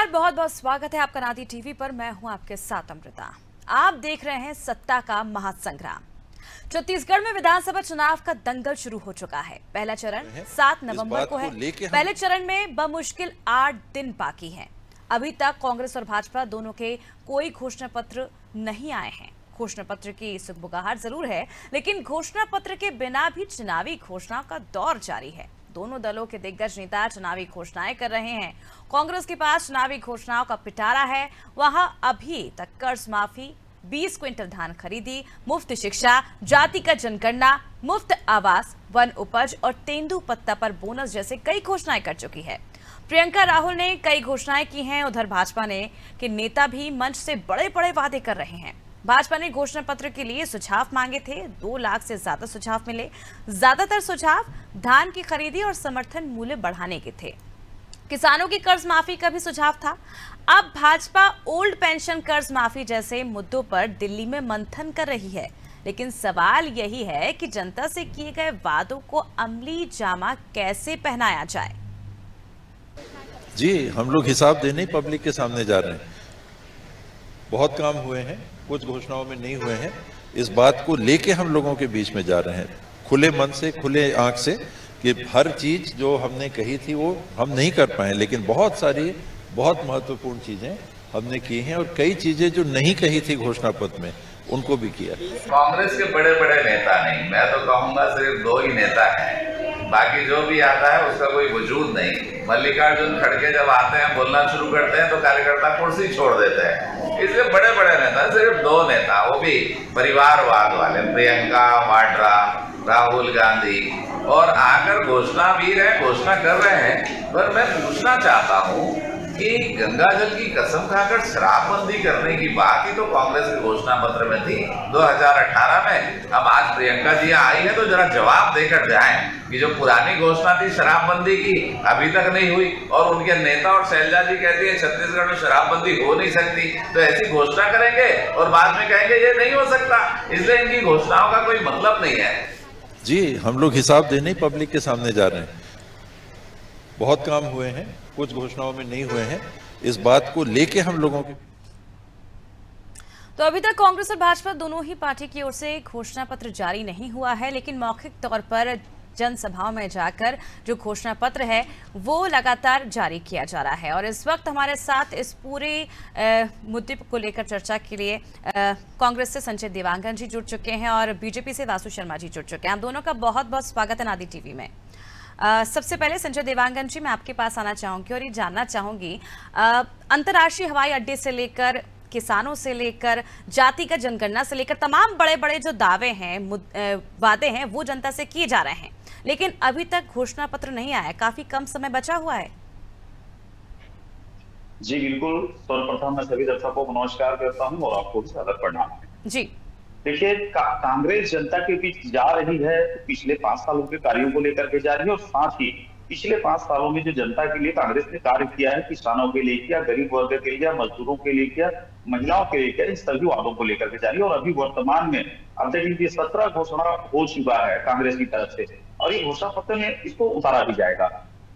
नमस्कार, बहुत बहुत स्वागत है आपका नादी टीवी पर। मैं हूं आपके साथ अमृता। आप देख रहे हैं सत्ता का महासंग्राम। छत्तीसगढ़ में विधानसभा चुनाव का दंगल शुरू हो चुका है। पहला चरण 7 नवंबर को है। पहले चरण में बमुश्किल 8 दिन बाकी हैं। अभी तक कांग्रेस और भाजपा दोनों के कोई घोषणा पत्र नहीं आए हैं। घोषणा पत्र की सुगबुगाहट जरूर है, लेकिन घोषणा पत्र के बिना भी चुनावी घोषणा का दौर जारी है। दोनों दलों के दिग्गज नेता चुनावी घोषणाएं कर रहे हैं। कांग्रेस के पास चुनावी घोषणाओं का पिटारा है। वहां अभी तक कर्ज माफी, 20 क्विंटल धान खरीदी, मुफ्त शिक्षा, जातिगत जनगणना, मुफ्त आवास, वन उपज और तेंदुपत्ता पर बोनस जैसे कई घोषणाएं कर चुकी है। प्रियंका राहुल ने कई घोषणाएं की हैं। उधर भाजपा ने के नेता भी मंच से बड़े बड़े वादे कर रहे हैं। भाजपा ने घोषणा पत्र के लिए सुझाव मांगे थे। 2 लाख से ज्यादा सुझाव मिले। ज्यादातर सुझाव धान की खरीदी और समर्थन मूल्य बढ़ाने के थे। किसानों की कर्ज माफी का भी सुझाव था। अब भाजपा ओल्ड पेंशन कर्ज माफी जैसे मुद्दों पर दिल्ली में मंथन कर रही है, लेकिन सवाल यही है कि जनता से किए गए वादों को अमली जामा कैसे पहनाया जाए। जी, हम लोग हिसाब देने ही पब्लिक के सामने जा रहे हैं। बहुत काम हुए हैं, कुछ घोषणाओं में नहीं हुए हैं। इस बात को लेके हम लोगों के बीच में जा रहे हैं, खुले मन से, खुले आंख से, कि हर चीज जो हमने कही थी वो हम नहीं कर पाए, लेकिन बहुत सारी बहुत महत्वपूर्ण चीजें हमने की हैं और कई चीजें जो नहीं कही थी घोषणा पत्र में उनको भी किया। कांग्रेस के बड़े बड़े नेता नहीं, मैं तो कहूंगा सिर्फ 2 ही नेता हैं। बाकी जो भी आता है उसका कोई वजूद नहीं। मल्लिकार्जुन खड़गे जब आते हैं, बोलना शुरू करते हैं तो कार्यकर्ता कुर्सी छोड़ देते हैं। इसलिए बड़े बड़े नेता सिर्फ 2 नेता, वो भी परिवारवाद वाले, प्रियंका वाड्रा, राहुल गांधी, और आकर घोषणावीर है, घोषणा कर रहे हैं। पर मैं पूछना चाहता हूँ कि गंगा जल की कसम खाकर शराबबंदी करने की बात ही तो कांग्रेस के घोषणा पत्र में थी 2018 में। अब आज प्रियंका जी आई है तो जरा जवाब देकर जाएं कि जो पुरानी घोषणा थी शराबबंदी की अभी तक नहीं हुई, और उनके नेता और शैलजा जी कहती है छत्तीसगढ़ में शराबबंदी हो नहीं सकती, तो ऐसी घोषणा करेंगे और बाद में कहेंगे ये नहीं हो सकता। इसलिए इनकी घोषणाओं का कोई मतलब नहीं है। जी, हम लोग हिसाब देने ही पब्लिक के सामने जा रहे हैं। बहुत काम हुए हैं, कुछ घोषणाओं में नहीं हुए हैं। इस बात को लेके हम लोगों के तो अभी तक कांग्रेस और भाजपा दोनों ही पार्टी की ओर से घोषणा पत्र जारी नहीं हुआ है, लेकिन मौखिक तौर पर जनसभाओं में जाकर जो घोषणा पत्र है वो लगातार जारी किया जा रहा है। और इस वक्त हमारे साथ इस पूरे मुद्दे को लेकर चर्चा के लिए कांग्रेस से संजय देवांगन जी जुड़ चुके हैं और बीजेपी से वासु शर्मा जी जुड़ चुके हैं। आप दोनों का बहुत बहुत स्वागत है नादी टीवी में। सबसे पहले संजय देवांगन जी, मैं आपके पास आना चाहूंगी और ये जानना चाहूंगी, अंतर्राष्ट्रीय हवाई अड्डे से लेकर किसानों से लेकर जातिगत जनगणना से लेकर तमाम बड़े बड़े जो दावे हैं, वादे हैं, वो जनता से किए जा रहे हैं, लेकिन अभी तक घोषणा पत्र नहीं आया। काफी कम समय बचा हुआ है। जी बिल्कुल, सर्वप्रथम मैं सभी दर्शकों को नमस्कार करता हूं और आपको भी सादर प्रणाम जी। देखिए, कांग्रेस जनता के बीच जा रही है तो पिछले 5 सालों के कार्यों को लेकर के जा रही है, और साथ ही पिछले 5 सालों में जो जनता के लिए कांग्रेस ने कार्य किया है, किसानों के लिए किया, गरीब वर्ग के लिए, मजदूरों के लिए किया, महिलाओं के लिए किया, इन सभी वादों को लेकर के जा रही है। और अभी वर्तमान में अब देखिए 17 घोषणा हो चुका है कांग्रेस की तरफ से, और ये घोषणा पत्र में इसको उतारा भी जाएगा।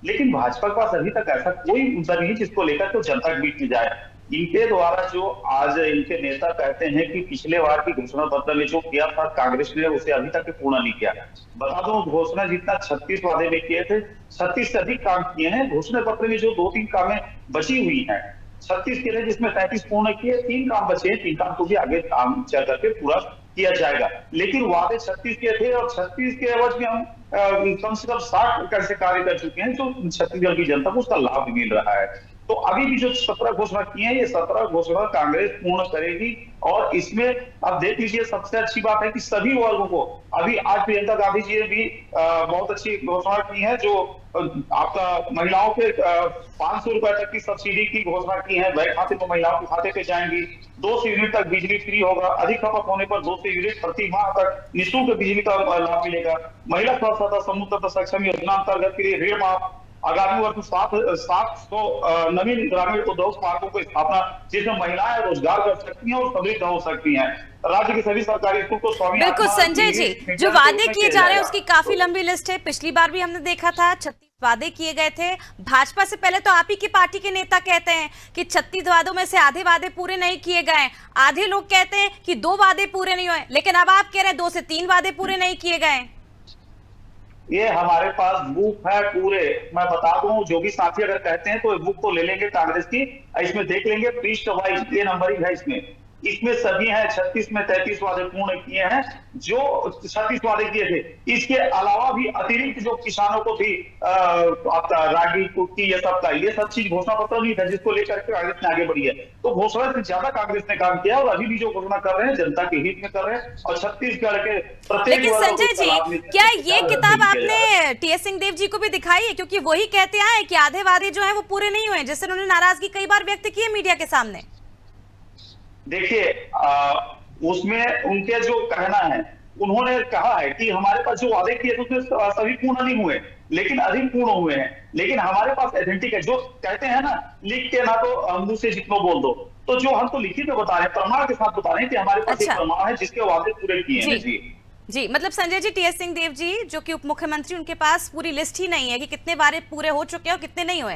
लेकिन भाजपा के पास अभी तक ऐसा कोई मुद्दा नहीं जिसको लेकर तो जनता के बीच में जाए। इनके द्वारा जो आज इनके नेता कहते हैं कि पिछले बार की घोषणा पत्र में जो किया था कांग्रेस ने, उसे अभी तक पूर्ण नहीं किया। बता दो, घोषणा जितना 36 वादे में किए थे, 36 से अधिक काम किए हैं। घोषणा पत्र में जो 2-3 कामें बची हुई हैं, 36 के लिए जिसमें 35 पूर्ण किए, 3 काम बचे हैं। 3 काम को भी आगे काम चल करके पूरा किया जाएगा। लेकिन वादे 36 के थे और 36 के एवज में हम कम से कम 60 कैसे कार्य कर चुके हैं जो छत्तीसगढ़ की जनता को उसका लाभ मिल रहा है। तो अभी भी जो 17 घोषणा की है, ये 17 घोषणा कांग्रेस पूर्ण करेगी। और इसमें आप देख लीजिए, सबसे अच्छी बात है कि सभी वर्गों को, अभी आज प्रियंका गांधी जी ने भी बहुत अच्छी घोषणा की है, जो आपका महिलाओं के 500 रुपए तक की सब्सिडी की घोषणा की है। बैंक खाते में महिलाओं के खाते पे जाएंगी। 200 यूनिट तक बिजली फ्री होगा। अधिक खपत होने पर 200 यूनिट प्रति माह तक निःशुल्क बिजली का लाभ मिलेगा। महिला स्वसहायता समूह तथा सक्षम योजना अंतर्गत के लिए ऋण माफ। आगामी वर्ष 700 नवीन ग्रामीण उद्योग पार्कों की स्थापना, जिसमें महिलाएं रोजगार कर सकती हैं और समृद्ध हो सकती हैं। राज्य के सभी सरकारी स्कूल को स्वामी बिल्कुल संजय जी, जो वादे किए जा रहे हैं उसकी काफी लंबी लिस्ट है। पिछली बार भी हमने देखा था 36 वादे किए गए थे। भाजपा से पहले तो आप ही की पार्टी के नेता कहते हैं कि 36 वादों में से आधे वादे पूरे नहीं किए गए, आधे लोग कहते हैं कि 2 वादे पूरे नहीं हुए, लेकिन अब आप कह रहे हैं 2 से 3 वादे पूरे नहीं किए गए। ये हमारे पास बुक है पूरे, मैं बता दूं, जो भी साथी अगर कहते हैं तो बुक तो ले लेंगे कांग्रेस की, इसमें देख लेंगे पृष्ठ वाइज, ये नंबरिंग है इसमें सभी है। 36 में 33 वादे पूर्ण किए हैं, जो 36 वादे किए थे। इसके अलावा भी अतिरिक्त जो किसानों को थी आपका रागी की ये सब चीज घोषणा पत्र नहीं था, जिसको लेकर के कांग्रेस ने आगे बढ़ी है। तो घोषणा से ज्यादा कांग्रेस ने काम किया, और अभी भी जो घोषणा कर रहे हैं जनता के हित में कर रहे हैं, और छत्तीसगढ़ के प्रत्येक। लेकिन संजय जी, क्या ये किताब आपने टीएस सिंहदेव जी को भी दिखाई है? क्योंकि वही कहते आए कि आधे वादे जो है वो पूरे नहीं हुए, जिससे उन्होंने नाराजगी कई बार व्यक्त की है मीडिया के सामने। देखिए, उसमें उनके जो कहना है, उन्होंने कहा है कि हमारे पास जो वादे किए थे उसमें सभी पूर्ण नहीं हुए, लेकिन अधिक पूर्ण हुए हैं। लेकिन हमारे पास ऑथेंटिक है, जो कहते हैं ना, लिख के ना तो मुंह से जितना बोल दो, तो जो हम तो लिखित में बता रहे हैं, प्रमाण के साथ बता रहे हैं कि हमारे पास एक प्रमाण है जिसके वादे पूरे किए हैं। जी, मतलब संजय जी, टीएस सिंहदेव जी जो कि उप मुख्यमंत्री, उनके पास पूरी लिस्ट ही नहीं है कि कितने वादे पूरे हो चुके हैं और कितने नहीं हुए।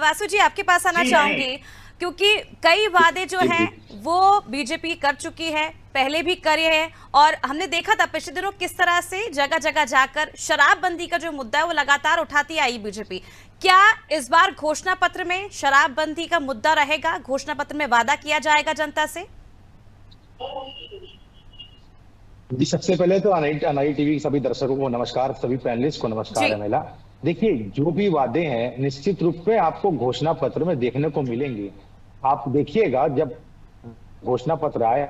वासु जी, आपके पास आना चाहूंगी, क्योंकि कई वादे जो हैं वो बीजेपी कर चुकी है, पहले भी करे हैं, और हमने देखा था पिछले दिनों किस तरह से जगह जगह जाकर शराबबंदी का जो मुद्दा है वो लगातार उठाती आई बीजेपी। क्या इस बार घोषणा पत्र में शराबबंदी का मुद्दा रहेगा? घोषणा पत्र में वादा किया जाएगा जनता से? जी, सबसे पहले तो अनाई टीवी के सभी दर्शकों को नमस्कार, सभी पैनलिस्ट को नमस्कार है महिला। देखिए, जो भी वादे हैं निश्चित रूप से आपको घोषणा पत्र में देखने को मिलेंगे। आप देखिएगा, जब घोषणा पत्र आया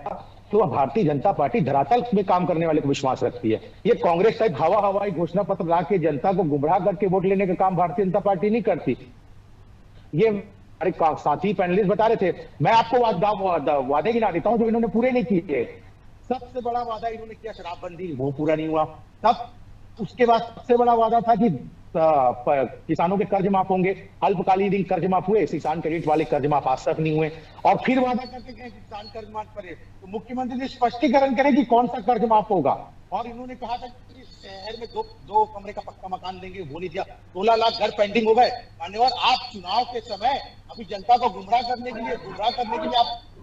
तो भारतीय जनता पार्टी धरातल में काम करने वाले को विश्वास रखती है। ये कांग्रेस टाइप हवाई घोषणा पत्र ला के जनता को गुमराह करके वोट लेने का काम भारतीय जनता पार्टी नहीं करती। ये हमारे साथी पैनलिस्ट बता रहे थे, मैं आपको वादे गिना देता हूं जो इन्होंने पूरे नहीं किए। सबसे बड़ा वादा इन्होंने किया शराबबंदी, वो पूरा नहीं हुआ। तब उसके बाद सबसे बड़ा वादा था कि किसानों के कर्ज माफ होंगे, अल्पकालीन कर्ज माफ हुए, किसान क्रेडिट वाले कर्ज माफ आज तक नहीं हुए। और फिर वादा करके गए किसान कर्ज माफ करे, तो मुख्यमंत्री ने स्पष्टीकरण करे कि कौन सा कर्ज माफ होगा। और इन्होंने कहा था कि शहर में दो कमरे का पक्का मकान देंगे, वो नहीं दिया। 16 लाख घर पेंडिंग हो गए। मान्यवर, आप चुनाव के समय अभी जनता को गुमराह करने के लिए आप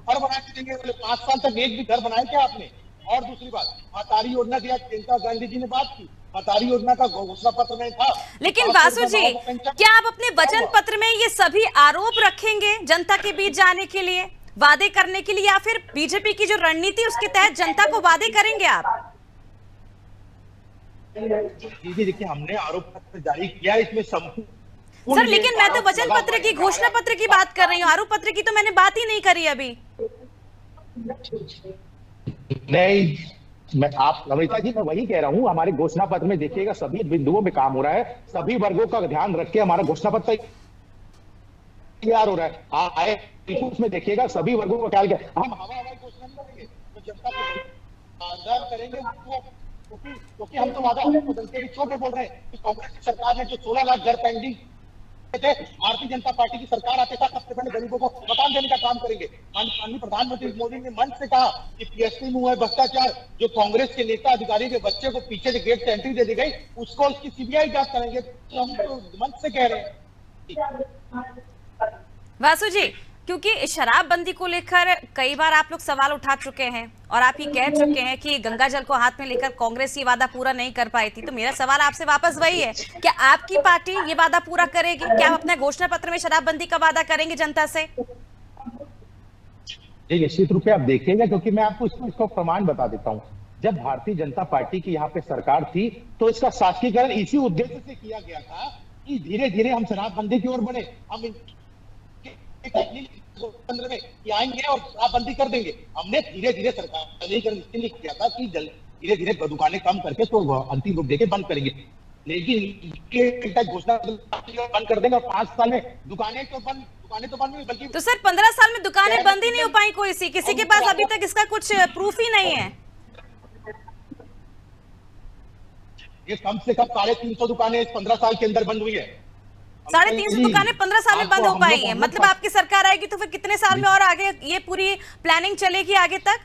घर बना के देंगे? बोले 5 साल तक एक भी घर बनाए क्या आपने? और दूसरी बात, महतारी योजना की आज प्रियंका गांधी जी ने बात की, महतारी योजना का घोषणा पत्र में था। लेकिन वासु जी, क्या आप अपने वचन पत्र में ये सभी आरोप रखेंगे जनता के बीच जाने के लिए, वादे करने के लिए, या फिर बीजेपी की जो रणनीति उसके तहत जनता को वादे करेंगे आप? जी, देखिए, हमने आरोप पत्र जारी किया, इसमें सर, लेकिन मैं तो वचन पत्र की, घोषणा पत्र की बात कर रही हूँ, आरोप पत्र की तो मैंने बात ही नहीं करी अभी। नहीं, अमृता जी, मैं वही कह रहा हूँ, हमारे घोषणा पत्र में देखिएगा सभी बिंदुओं में काम हो रहा है, सभी वर्गों का ध्यान रख के हमारा घोषणा पत्र तैयार हो रहा है। आए उसमें देखिएगा सभी वर्गों का ख्याल किया। हम हवाई घोषणा नहीं करेंगे, तो जनता को आजाद करेंगे, क्योंकि हम तो वादा बदलते भी छोटे बोल रहे हैं कि कांग्रेस की सरकार ने जो 16 लाख घर पेंडिंग थे, भारतीय जनता पार्टी की सरकार आते था सबसे पहले गरीबों को मकान देने का काम करेंगे। माननीय प्रधानमंत्री मोदी ने मंच से कहा कि पीएससी में हुआ भ्रष्टाचार, जो कांग्रेस के नेता अधिकारी के बच्चे को पीछे से गेट से एंट्री दे दी गई, उसको उसकी सीबीआई जांच करेंगे। तो हम तो मंच से कह रहे हैं। वासु जी, क्योंकि शराबबंदी को लेकर कई बार आप लोग सवाल उठा चुके हैं और आप ये कह चुके हैं कि गंगा जल को हाथ में लेकर कांग्रेस ये वादा पूरा नहीं कर पाई थी, तो मेरा सवाल आपसे वापस वही है, क्या आपकी पार्टी ये वादा पूरा करेगी? क्या आप अपने घोषणा पत्र में शराबबंदी का वादा करेंगे जनता से? जी, निश्चित रूप से आप देखेंगे, क्योंकि मैं आपको इसको प्रमाण बता देता हूँ। जब भारतीय जनता पार्टी की यहाँ पे सरकार थी तो इसका शासकीकरण इसी उद्देश्य से किया गया था कि धीरे धीरे हम शराबबंदी की ओर बढ़े, हम में आएंगे और शराबबंदी कर देंगे। हमने धीरे धीरे सरकार इसलिए किया था कि धीरे धीरे दुकानें कम करके तो अंतिम रूप देके बंद करेंगे, लेकिन घोषणा बंद कर देंगे और 5 साल में दुकानें तो बंद नहीं, बल्कि तो सर 15 साल में दुकानें बंद ही नहीं हो पाई किसी के पास अभी तक इसका कुछ प्रूफ ही नहीं है। ये कम से कम 350 दुकानें 15 साल के अंदर बंद हुई है। 350 दुकानें 15 साल में बंद हो पाई हैं। मतलब आपकी सरकार आएगी तो फिर कितने साल में और आगे ये पूरी प्लानिंग चलेगी आगे तक?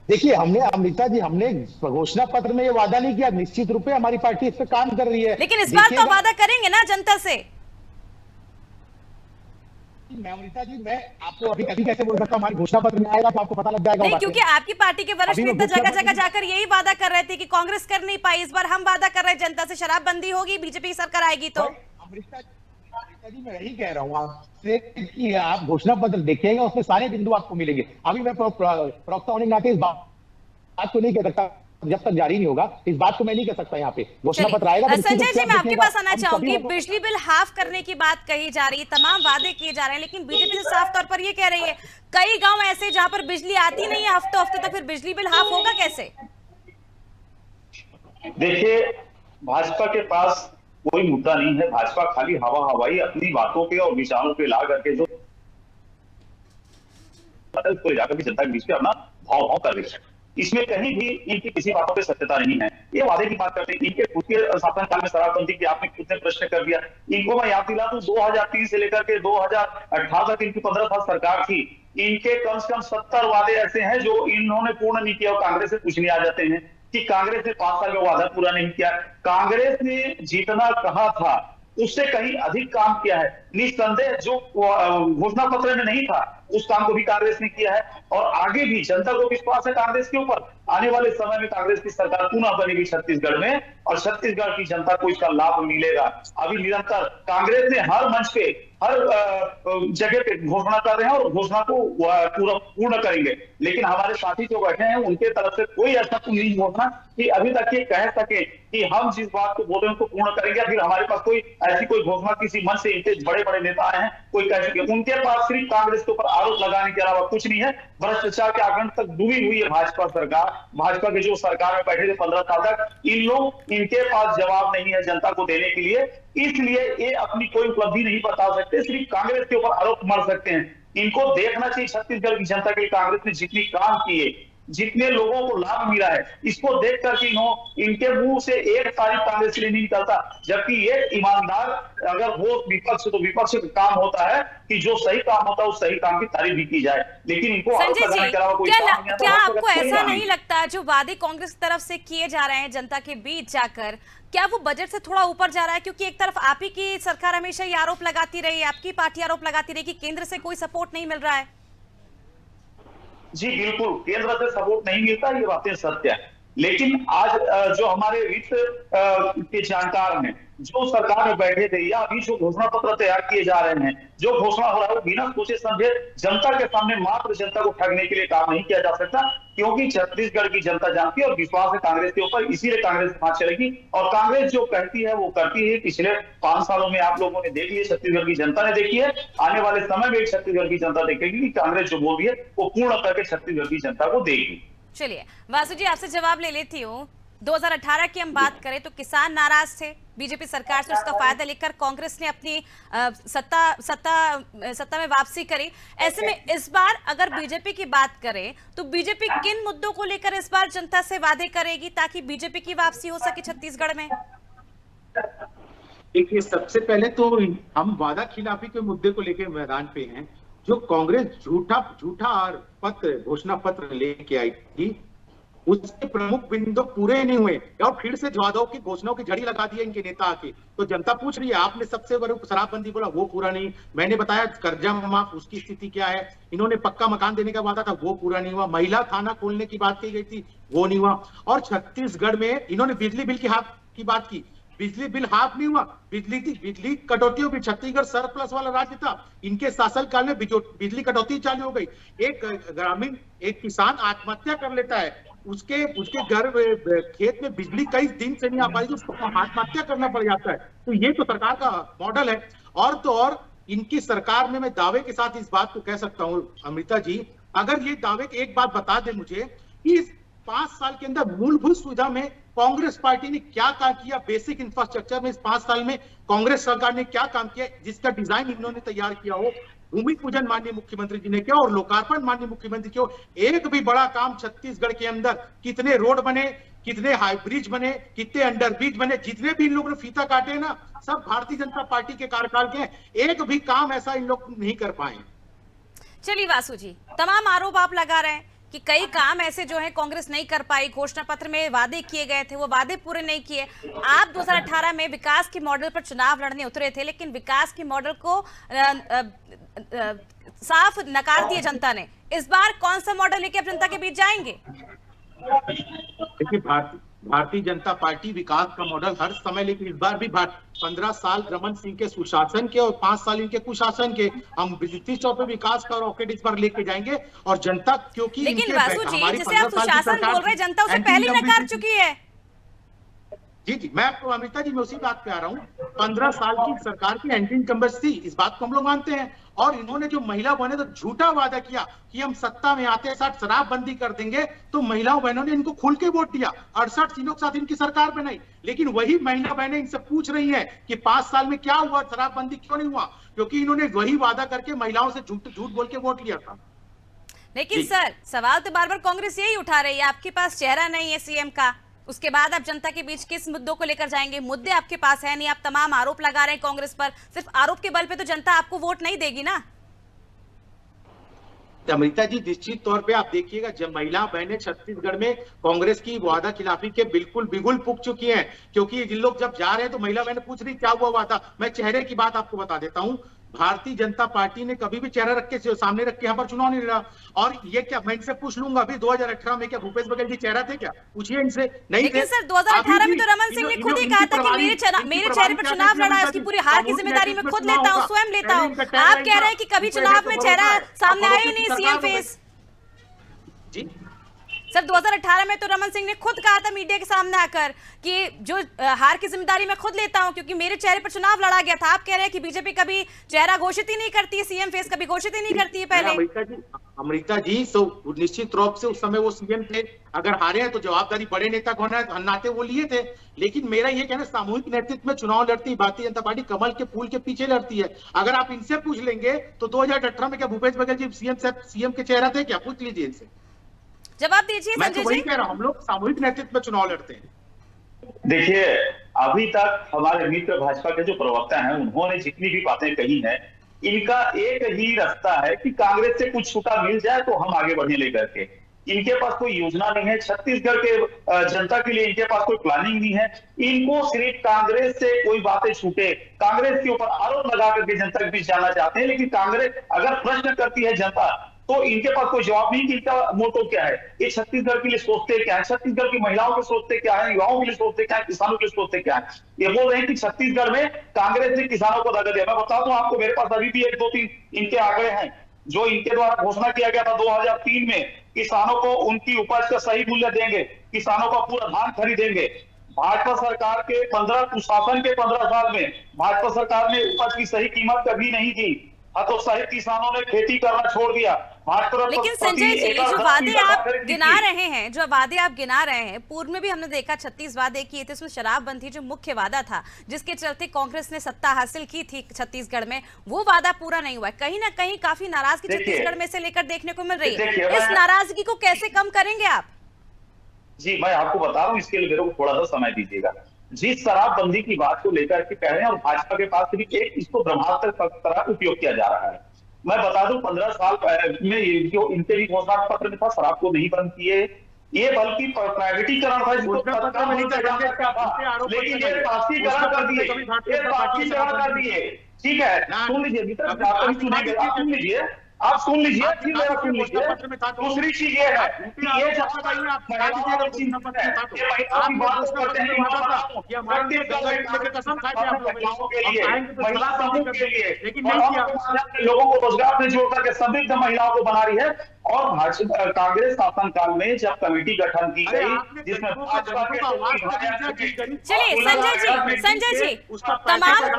देखिए हमने अमृता जी हमने घोषणा पत्र में ये वादा नहीं किया, निश्चित रूप से हमारी पार्टी इस पे काम कर रही है। लेकिन इस बार तो वादा करेंगे ना जनता से। मैं अमृता जी मैं आपको अभी कभी कैसे बोल सकता हूँ, हमारी घोषणा पत्र में आएगा तो आपको पता लग जाएगा। नहीं, क्योंकि आपकी पार्टी के वरिष्ठ नेता जगह जगह जाकर यही वादा कर रहे थे कि कांग्रेस कर नहीं पाई, इस बार हम वादा कर रहे हैं जनता से शराबबंदी होगी, बीजेपी की सरकार आएगी तो। अमृता जी मैं यही कह रहा हूँ आपसे कि आप घोषणा पत्र देखिएगा, उसमें सारे बिंदु आपको मिलेंगे। अभी मैं प्रवक्ता होने के नाते इस बात को नहीं कह सकता, जब तक जारी नहीं होगा इस बात को मैं नहीं कह सकता। यहाँ पे घोषणा पत्र आएगा। संजय जी, मैं आपके पास आना चाहूंगी। बिजली बिल हाफ करने की बात कही जा रही है, तमाम वादे किए जा रहे हैं, लेकिन बीजेपी से साफ तौर पर ये कह रही है कई गांव ऐसे जहां पर बिजली आती नहीं है हफ्ते हफ्ते तक, फिर बिजली बिल हाफ होगा कैसे? देखिए भाजपा के पास कोई मुद्दा नहीं है। भाजपा खाली हवा हवाई अपनी बातों पे और विचारों पे ला करके जो को जाकर भी जनता के बीच में अपना भाव भाव कर रही है। इसमें कहीं भी इनकी किसी बातों पे सत्यता नहीं है। ये वादे की बात करते हैं, इनके खुद के शासनकाल में शराबबंदी की आपने खुद ने प्रश्न कर दिया। इनको मैं याद दिला दूं 2003 से लेकर के 2018 तक इनकी 15 साल सरकार थी। इनके कम से कम 70 वादे ऐसे हैं जो इन्होंने पूर्ण नहीं किया और कांग्रेस से पूछने आ जाते हैं कि कांग्रेस ने 5 साल का वादा पूरा नहीं किया। कांग्रेस ने जितना कहा था उससे कहीं अधिक काम किया है। निस्संदेह जो घोषणा पत्र में नहीं था उस काम को भी कांग्रेस ने किया है और आगे भी जनता को विश्वास है कांग्रेस के ऊपर। आने वाले समय में कांग्रेस की सरकार पुनः बनेगी छत्तीसगढ़ में और छत्तीसगढ़ की जनता को इसका लाभ मिलेगा। अभी निरंतर कांग्रेस ने हर मंच पे हर जगह पे घोषणा कर रहे हैं और घोषणा को पूर्ण करेंगे, लेकिन हमारे साथी जो बैठे हैं उनके तरफ से कोई ऐसा नहीं घोषणा कि अभी तक ये कह सके कि हम जिस बात को बोल रहे हैं उसको पूर्ण करेंगे। फिर हमारे पास कोई ऐसी कोई घोषणा किसी मंच से इनके बड़े बड़े नेता आए हैं कोई कह चुके, उनके पास सिर्फ कांग्रेस के ऊपर आरोप लगाने के अलावा कुछ नहीं है। भ्रष्टाचार के आंकड़े तक डूबी हुई है भाजपा सरकार। भाजपा के जो सरकार में बैठे थे 15 साल तक, इनके पास जवाब नहीं है जनता को देने के लिए, इसलिए ये अपनी कोई उपलब्धि नहीं बता सकते, सिर्फ कांग्रेस के ऊपर आरोप मार सकते हैं। इनको देखना चाहिए छत्तीसगढ़ की जनता के लिए कांग्रेस ने जितनी काम किए, जितने लोगों को लाभ मिला है, इसको देख करके इनके मुंह से एक तारीफ कांग्रेस के लिए नहीं निकलता। जबकि एक ईमानदार अगर हो विपक्ष तो विपक्ष का काम होता है कि जो सही काम होता है उस सही काम की तारीफ भी की जाए, लेकिन इनको संजय जी क्या आपको ऐसा नहीं लगता जो वादे कांग्रेस की तरफ से किए जा रहे हैं जनता के बीच जाकर, क्या वो बजट से थोड़ा ऊपर जा रहा है? क्योंकि एक तरफ आप ही की सरकार हमेशा ये आरोप लगाती रही, आपकी पार्टी आरोप लगाती रही कि केंद्र से कोई सपोर्ट नहीं मिल रहा है। जी बिल्कुल, केंद्र से सपोर्ट नहीं मिलता, ये बातें सत्य है। लेकिन आज जो हमारे वित्त के जानकार हैं, जो सरकार में बैठे थे या अभी जो घोषणा पत्र तैयार किए जा रहे हैं, जो घोषणा हो रहा है वो बिना सोचे समझे जनता के सामने मात्र जनता को ठगने के लिए काम नहीं किया जा सकता, क्योंकि छत्तीसगढ़ की जनता जानती है और विश्वास है कांग्रेस के ऊपर, इसीलिए कांग्रेस हाथ चलेगी। और कांग्रेस जो कहती है वो करती है। पिछले 5 सालों में आप लोगों ने देख लिया, छत्तीसगढ़ की जनता ने देखी है, आने वाले समय में छत्तीसगढ़ की जनता देखेगी कि कांग्रेस जो बोल रही है वो पूर्ण करके छत्तीसगढ़ की जनता को देगी। चलिए वासु जी आपसे जवाब ले लेती हूँ। 2018 की हम बात करें तो किसान नाराज थे बीजेपी सरकार से, उसका फायदा लेकर कांग्रेस ने अपनी सत्ता में वापसी करी। ऐसे में इस बार अगर बीजेपी की बात करें तो बीजेपी किन मुद्दों को लेकर इस बार जनता से वादे करेगी ताकि बीजेपी की वापसी हो सके छत्तीसगढ़ में? देखिए सबसे पहले तो हम वादा खिलाफी के मुद्दे को लेकर मैदान पे हैं। जो कांग्रेस झूठा और घोषणा पत्र लेके आई थी उसके प्रमुख बिंदु पूरे नहीं हुए और फिर से वादों की घोषणाओं की झड़ी लगा दी है इनके नेता आके। तो जनता पूछ रही है, आपने सबसे बड़ी शराबबंदी बोला वो पूरा नहीं, मैंने बताया कर्जा माफ उसकी स्थिति क्या है, इन्होंने पक्का मकान देने का वादा था वो पूरा नहीं हुआ, महिला थाना खोलने की बात की गई थी वो नहीं हुआ, और छत्तीसगढ़ में इन्होंने बिजली बिल की बात की, बिजली बिल हाफ नहीं हुआ, बिजली कटौतियों की छत्तीसगढ़ सरप्लस वाला राज्य था, इनके शासनकाल में बिजली कटौती चालू हो गई। एक किसान आत्महत्या कर लेता है, उसके घर खेत में बिजली कई दिन से नहीं आ पाई, उसको आत्महत्या करना पड़ जाता है। तो ये तो सरकार का मॉडल है। और तो और इनकी सरकार में मैं दावे के साथ इस बात को कह सकता हूं अमृता जी, अगर ये दावे की एक बात बता दे मुझे कि इस 5 साल के अंदर मूलभूत सुविधा में कांग्रेस पार्टी ने क्या काम किया, बेसिक इंफ्रास्ट्रक्चर में इस 5 साल में कांग्रेस सरकार ने क्या काम किया जिसका डिजाइन इन्होंने तैयार किया हो, भूमि पूजन माननीय मुख्यमंत्री जी ने किया और लोकार्पण माननीय मुख्यमंत्री की, एक भी बड़ा काम छत्तीसगढ़ के अंदर, कितने रोड बने, कितने हाई ब्रिज बने, कितने अंडर ब्रिज बने, जितने भी इन लोगों ने फीता काटे ना सब भारतीय जनता पार्टी के कार्यकाल के, एक भी काम ऐसा इन लोग नहीं कर पाए। चलिए वासु जी, तमाम आरोप आप लगा रहे हैं कि कई काम ऐसे जो है कांग्रेस नहीं कर पाई, घोषणा पत्र में वादे किए गए थे वो वादे पूरे नहीं किए। आप 2018 में विकास के मॉडल पर चुनाव लड़ने उतरे थे, लेकिन विकास के मॉडल को साफ नकार दिया जनता ने। इस बार कौन सा मॉडल लेके आप जनता के बीच जाएंगे? देखिए, भारतीय जनता पार्टी विकास का मॉडल हर समय, लेकिन इस बार भी 15 साल रमन सिंह के सुशासन के और 5 साल इनके कुशासन के, हम निश्चित तौर पर विकास का रॉकेट इस बार लेके जाएंगे। और जनता, क्योंकि लेकिन वासु जी, जिसे आप सुशासन बोल रहे हैं, जनता उसे पहले ही नकार चुकी है। जी, मैं आपको अमृता जी, मैं उसी बात पे आ रहा हूँ। 15 साल की सरकार की एंटी इनकम्बेंसी थी, इस बात को हम लोग मानते हैं। और इन्होंने जो महिला बने तो झूठा वादा किया कि हम सत्ता में आते साथ शराबबंदी कर देंगे, तो महिलाओं बहनों ने इनको खुल के वोट दिया, 68 सीटों के साथ इनकी सरकार बनाई। लेकिन वही महिला बहनें इनसे पूछ रही हैं कि 5 साल में क्या हुआ, शराबबंदी क्यों नहीं हुआ? क्योंकि इन्होंने वही वादा करके महिलाओं से झूठ बोल के वोट लिया था। लेकिन सर, सवाल तो बार बार कांग्रेस यही उठा रही है, आपके पास चेहरा नहीं है सीएम का, उसके बाद आप जनता के बीच किस मुद्दों को लेकर जाएंगे? मुद्दे आपके पास है नहीं, आप तमाम आरोप लगा रहे हैं कांग्रेस पर। सिर्फ आरोप के बल पे तो जनता आपको वोट नहीं देगी ना। अमृता जी, निश्चित तौर पे आप देखिएगा, जब महिला बहनें छत्तीसगढ़ में कांग्रेस की वादा खिलाफी के बिल्कुल बिगुल पुक चुकी हैं। क्योंकि जिन लोग जब जा रहे हैं तो महिला बहनें पूछ रही क्या हुआ वादा। मैं चेहरे की बात आपको बता देता हूं, भारतीय जनता पार्टी ने कभी भी चेहरा रख के सामने रख के यहाँ पर चुनाव नहीं लड़ा। और ये क्या, मैं इनसे पूछ लूंगा, अभी 2018 में क्या भूपेश बघेल जी चेहरा थे क्या? पूछिए इनसे। नहीं लेकिन थे। सर 2018 में तो रमन सिंह ने खुद ही कहा था कि मेरे चेहरे पर चुनाव लड़ा है, उसकी पूरी हार की जिम्मेदारी मैं खुद लेता हूँ, स्वयं लेता हूँ। आप कह रहे हैं कि कभी चुनाव में चेहरा सामने आया ही नहीं, सीएम फेस। जी सर 2018 में तो रमन सिंह ने खुद कहा था मीडिया के सामने आकर कि जो हार की जिम्मेदारी मैं खुद लेता हूं क्योंकि मेरे चेहरे पर चुनाव लड़ा गया था। आप कह रहे हैं कि बीजेपी कभी चेहरा घोषित ही नहीं करती है, सीएम फेस कभी घोषित ही नहीं करती है पहले। अमृता जी, तो निश्चित रूप से उस समय वो सीएम थे, अगर हारे हैं तो जवाबदारी बड़े नेता को नाते वो लिए थे। लेकिन मेरा ये कहना, सामूहिक नेतृत्व में चुनाव लड़ती भारतीय जनता पार्टी कमल के फूल के पीछे लड़ती है। अगर आप इनसे पूछ लेंगे तो 2018 में क्या भूपेश बघेल जी सीएम के चेहरा थे क्या? पूछ लीजिए इनसे, जवाब दीजिए मैं संजय तो वही जी। कह रहा हूं, हम लोग सामूहिक नेतृत्व में चुनाव लड़ते हैं। देखिए, अभी तक हमारे मित्र भाजपा के जो प्रवक्ता हैं, उन्होंने जितनी भी बातें कही हैं, इनका एक ही रास्ता है कि कांग्रेस से कुछ छूटा मिल जाए तो हम आगे बढ़े लेकर के। इनके पास कोई योजना नहीं है, छत्तीसगढ़ के जनता के लिए इनके पास कोई प्लानिंग नहीं है। इनको सिर्फ कांग्रेस से कोई बातें छूटे, कांग्रेस के ऊपर आरोप लगा करके जनता के बीच जाना चाहते हैं। लेकिन कांग्रेस अगर प्रश्न करती है जनता, तो इनके पास कोई जवाब नहीं कि इनका मोटो क्या है, ये छत्तीसगढ़ के लिए सोचते क्या है, छत्तीसगढ़ की महिलाओं के सोचते क्या है, युवाओं के लिए सोचते क्या है, किसानों के लिए सोचते क्या है। ये बोल रहे हैं कि छत्तीसगढ़ में कांग्रेस ने किसानों को दगा दिया। मैं बता दूं आपको, मेरे पास अभी भी 1-2-3 इनके आंकड़े हैं जो इनके द्वारा घोषणा किया गया था 2003 में। किसानों को उनकी उपज का सही मूल्य देंगे, किसानों का पूरा धान खरीदेंगे। भाजपा सरकार के 15 कुशासन के 15 साल में भाजपा सरकार ने उपज की सही कीमत कभी नहीं दी। हतोत्साहित किसानों ने खेती करना छोड़ दिया। लेकिन संजय जी, जो वादे आप गिना रहे हैं, जो वादे आप गिना रहे हैं, पूर्व में भी हमने देखा 36 वादे किए थे, उसमें शराबबंदी जो मुख्य वादा था, जिसके चलते कांग्रेस ने सत्ता हासिल की थी छत्तीसगढ़ में, वो वादा पूरा नहीं हुआ है। कहीं ना कहीं काफी नाराजगी छत्तीसगढ़ में से लेकर देखने को मिल रही है। इस नाराजगी को कैसे कम करेंगे आप? जी, मैं आपको बता रहा हूँ, इसके लिए मेरे को थोड़ा सा समय दीजिएगा। जिस शराबबंदी की बात को लेकर के कह रहे हैं, और भाजपा के पास भी एक इसको ब्रह्मास्त्र तरह उपयोग किया जा रहा है। मैं बता दूं, 15 साल में जो इनके भी घोषणा पत्र में था, शराब को नहीं बंद किए, ये बल्कि प्राइवेटीकरण था, जिसको लेकिन ये पार्टीकरण कर दिए, ये पार्टीकरण कर दिए। ठीक है, सुन लीजिए, सुन लीजिए, आप सुन लीजिए, फिर मेरा सुन लीजिए। दूसरी चीज ये है कि ये जब तक महिला समूह के लिए, लेकिन लोगों को रोजगार से जोड़ करके समृद्ध महिलाओं को बना रही है। और भाजपा कांग्रेस शासनकाल में जब कमेटी गठन की गई, जिसमें चलिए संजय जी,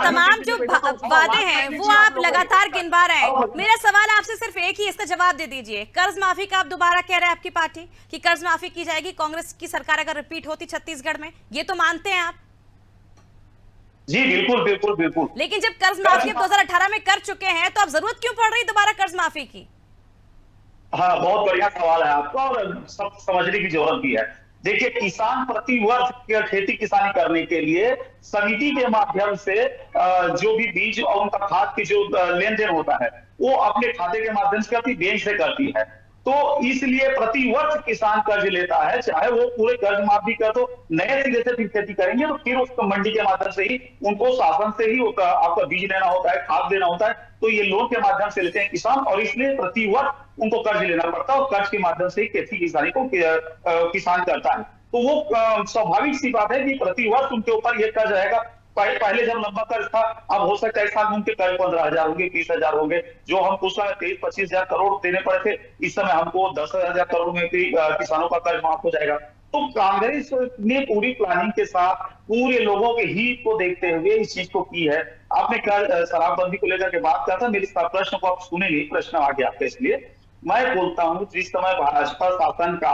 तमाम जो वादे हैं वो आप लगातार गिनवा रहे हैं। मेरा सवाल आपसे सिर्फ एक ही, इसका जवाब दे दीजिए। कर्ज माफी का आप दोबारा कह रहे हैं, आपकी पार्टी की कर्ज माफी की जाएगी कांग्रेस की सरकार अगर रिपीट होती छत्तीसगढ़ में, ये तो मानते हैं आप? जी बिल्कुल बिल्कुल बिल्कुल। लेकिन जब कर्ज माफी 2018 में कर चुके हैं, तो अब जरूरत क्यों पड़ रही दोबारा कर्ज माफी की? हाँ, बहुत बढ़िया सवाल है आपका, और सब समझने की जरूरत भी है। देखिए, किसान प्रति वर्ष खेती किसानी करने के लिए समिति के माध्यम से जो भी बीज और उनका खाद की जो लेन देन होता है, वो अपने खाते के माध्यम से अपनी बैंक से करती है। तो इसलिए प्रतिवर्ष किसान कर्ज लेता है, चाहे वो पूरे कर्ज माफी कर दो, नए सिरे से फिर खेती करेंगे तो फिर उसको मंडी के माध्यम से ही उनको शासन से ही आपका बीज लेना होता है, खाद देना होता है, तो ये लोन के माध्यम से लेते हैं किसान, और इसलिए प्रतिवर्ष उनको कर्ज लेना पड़ता है और कर्ज के माध्यम से ही खेती किसानी को किसान करता है। तो वो स्वाभाविक सी बात है कि प्रतिवर्ष उनके ऊपर ये कर्ज रहेगा। पहले जब लंबा कर्ज था, अब हो सकता है इस साल में उनके कर्ज 15,000 होंगे, 20,000 होंगे, जो हम उस समय 23-25,000 करोड़ देने पड़े थे, इस समय हमको 10,000 करोड़ में किसानों का कर्ज माफ हो जाएगा। तो कांग्रेस ने पूरी प्लानिंग के साथ पूरे लोगों के हित को देखते हुए इस चीज को की है। आपने कल शराबबंदी को लेकर के बात किया था, मेरे प्रश्न को आप सुने नहीं, प्रश्न आ गया आपका, इसलिए मैं बोलता हूं जिस समय भाजपा शासन का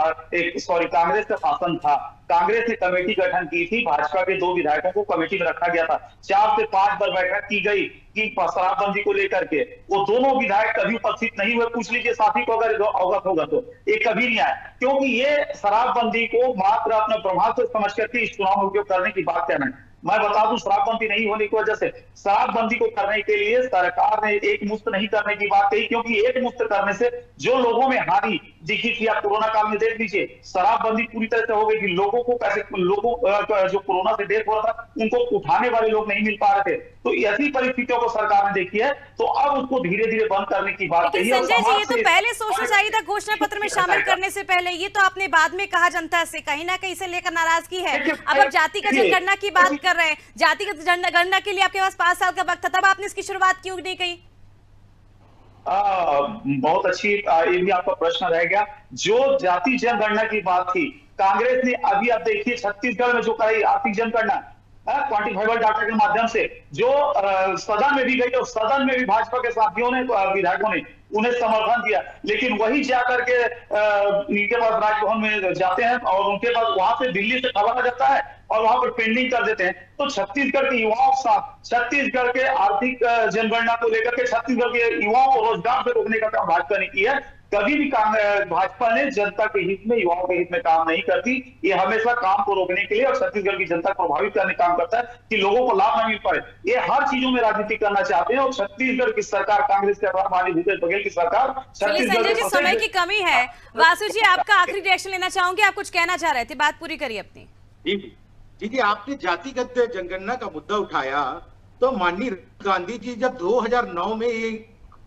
कांग्रेस का शासन था, कांग्रेस ने कमेटी गठन की थी, भाजपा के 2 विधायकों को कमेटी में रखा गया था, 4 से 5 बार बैठक की गई कि शराबबंदी को लेकर के, वो दोनों विधायक कभी उपस्थित नहीं हुए। पूछ लीजिए साथी को अगर अवगत होगा तो, ये कभी नहीं आया, क्योंकि ये शराबबंदी को मात्र अपने प्रभाव से समझ करके इस चुनाव में उपयोग करने की बात कहना है। मैं बता दूं, शराबबंदी नहीं होने की वजह से शराबबंदी को करने के लिए सरकार ने एक मुश्त नहीं करने की बात कही, क्योंकि एक मुश्त करने से जो लोगों में हानि दिखी थी, आप कोरोना काल में देख लीजिए, शराबबंदी पूरी तरह से हो गई कि लोगों को जो कोरोना से डेथ हुआ था उनको उठाने वाले लोग नहीं मिल पा रहे थे। तो ऐसी परिस्थितियों को सरकार ने देखी है, तो अब उसको धीरे धीरे बंद करने की बात कही है। संजय जी, ये तो पहले सोचना चाहिए था घोषणा पत्र में शामिल करने से पहले, ये तो आपने बाद में कहा जनता से, कहीं ना कहीं से लेकर नाराजगी है। अब आप जातिगत जनगणना की बात कर रहे हैं, जातिगत जनगणना के लिए आपके पास 5 साल का वक्त था, तब आपने इसकी शुरुआत क्यों नहीं की? बहुत अच्छी, ये भी आपका प्रश्न रह गया। जो जाति जनगणना की बात थी, कांग्रेस ने अभी आप देखिए छत्तीसगढ़ में जो कराई आर्थिक जनगणना क्वांटिफाइबल डाटा के माध्यम से, जो सदन में भी गई और सदन में भी भाजपा के साथियों ने, विधायकों ने उन्हें समर्थन दिया, लेकिन वही जाकर के इनके पास राजभवन में जाते हैं और उनके पास वहां से दिल्ली से खबर आ जाता है और वहां पर पेंडिंग कर देते हैं। तो छत्तीसगढ़ के युवाओं के साथ, छत्तीसगढ़ के आर्थिक जनगणना को लेकर के छत्तीसगढ़ के युवाओं को रोजगार से रोकने का काम भाजपा ने किया है। कभी भी भाजपा ने जनता के हित में, युवाओं के हित में काम नहीं करती, ये हमेशा काम को रोकने के लिए और छत्तीसगढ़ की जनता को प्रभावित करने का काम करता है कि लोगों को लाभ न मिल पाए। ये हर चीजों में राजनीति करना चाहते हैं और छत्तीसगढ़ की सरकार, कांग्रेस के माननीय भूपेश बघेल की सरकार, संजय जी समय की कमी है, वासु जी आपका आखिरी रिएक्शन लेना चाहूंगी, आप कुछ कहना चाह रहे थे, बात पूरी करिए अपनी। जी, आपने जातिगत जनगणना का मुद्दा उठाया, तो माननीय गांधी जी जब 2009 में ये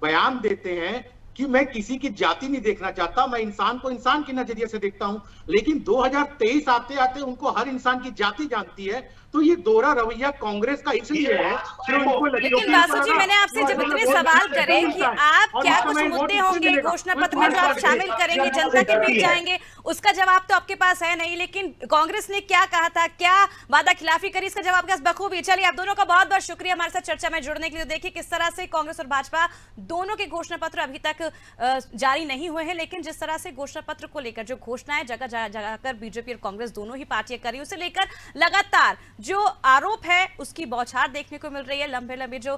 बयान देते हैं कि मैं किसी की जाति नहीं देखना चाहता, मैं इंसान को इंसान के नजरिए से देखता हूं, लेकिन 2023 आते आते उनको हर इंसान की जाति जानती है, तो ये दोहरा रवैया कांग्रेस का इसलिए है कि उनको लेकिन वासु जी, मैंने आपसे जब इतने सवाल करे कि आप क्या कुछ मुद्दे होंगे घोषणा पत्र में जो आप शामिल करेंगे, जनता के बीच जाएंगे, उसका जवाब तो आपके पास है नहीं, लेकिन कांग्रेस ने क्या कहा था, क्या वादा खिलाफी करी, इसका जवाब आपके पास बखूबी। चलिए, आप दोनों का बहुत बहुत शुक्रिया हमारे साथ चर्चा में जुड़ने के लिए। देखिए किस तरह से कांग्रेस और भाजपा दोनों के घोषणा पत्र अभी तक जारी नहीं हुए हैं, लेकिन जिस तरह से घोषणा पत्र को लेकर जो घोषणाएं जगह जगह कर बीजेपी और कांग्रेस दोनों ही पार्टियां करी, उसे लेकर लगातार जो आरोप है उसकी बौछार देखने को मिल रही है, लंबे लंबे जो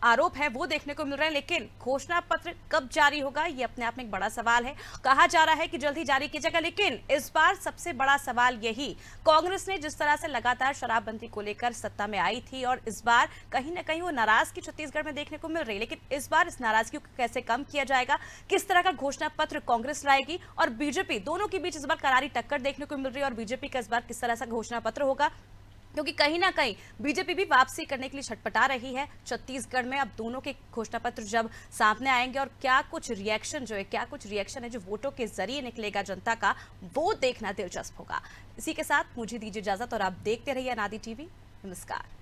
आरोप है वो देखने को मिल रहे हैं, लेकिन घोषणा पत्र कब जारी होगा ये अपने आप में एक बड़ा सवाल है। कहा जा रहा है कि जल्द ही जारी की जाएगा, लेकिन इस बार सबसे बड़ा सवाल यही, कांग्रेस ने जिस तरह से लगातार शराबबंदी को लेकर सत्ता में आई थी और इस बार कहीं ना कहीं वो नाराजगी छत्तीसगढ़ में देखने को मिल रही है, लेकिन इस बार इस नाराजगी को कैसे कम किया जाएगा, किस तरह का घोषणा पत्र कांग्रेस लाएगी और बीजेपी, दोनों के बीच इस बार करारी टक्कर देखने को मिल रही है और बीजेपी का इस बार किस तरह से घोषणा पत्र होगा, क्योंकि कहीं ना कहीं बीजेपी भी वापसी करने के लिए छटपटा रही है छत्तीसगढ़ में। अब दोनों के घोषणा पत्र जब सामने आएंगे और क्या कुछ रिएक्शन है जो वोटों के जरिए निकलेगा जनता का, वो देखना दिलचस्प होगा। इसी के साथ मुझे दीजिए इजाजत और आप देखते रहिए अनादि टीवी। नमस्कार।